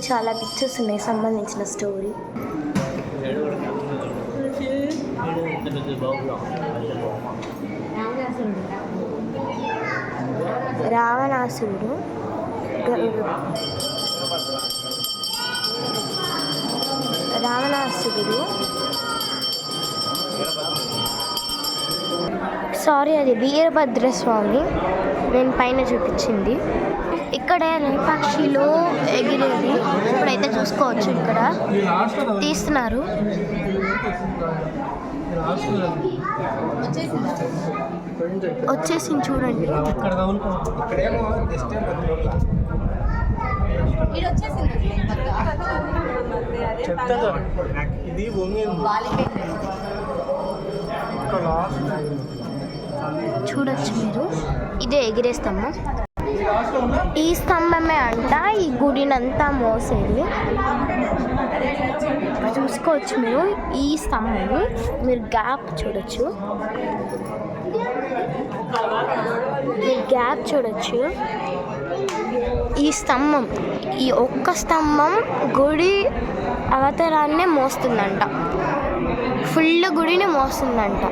చాలా పిక్చర్స్ ఉన్నాయి సంబంధించిన స్టోరీ. రావణాసురుడు సారీ, అది వీరభద్రస్వామి నేను పైన చూపించింది. ఇక్కడ లేపాక్షిలో ఎగిరేది ఇప్పుడైతే చూసుకోవచ్చు. ఇక్కడ తీస్తున్నారు. వచ్చేసింది చూడండి. చూడొచ్చు మీరు, ఇదే ఎగిరే స్తంభం. ఈ స్తంభమే అంట ఈ గుడినంతా మోసేది. చూసుకోవచ్చు మీరు ఈ స్తంభం, మీరు గ్యాప్ చూడొచ్చు. ఈ స్తంభం, ఈ ఒక్క స్తంభం గుడి అవతారాన్నే మోస్తుందంట, ఫుల్ గుడిని మోస్తుందంట.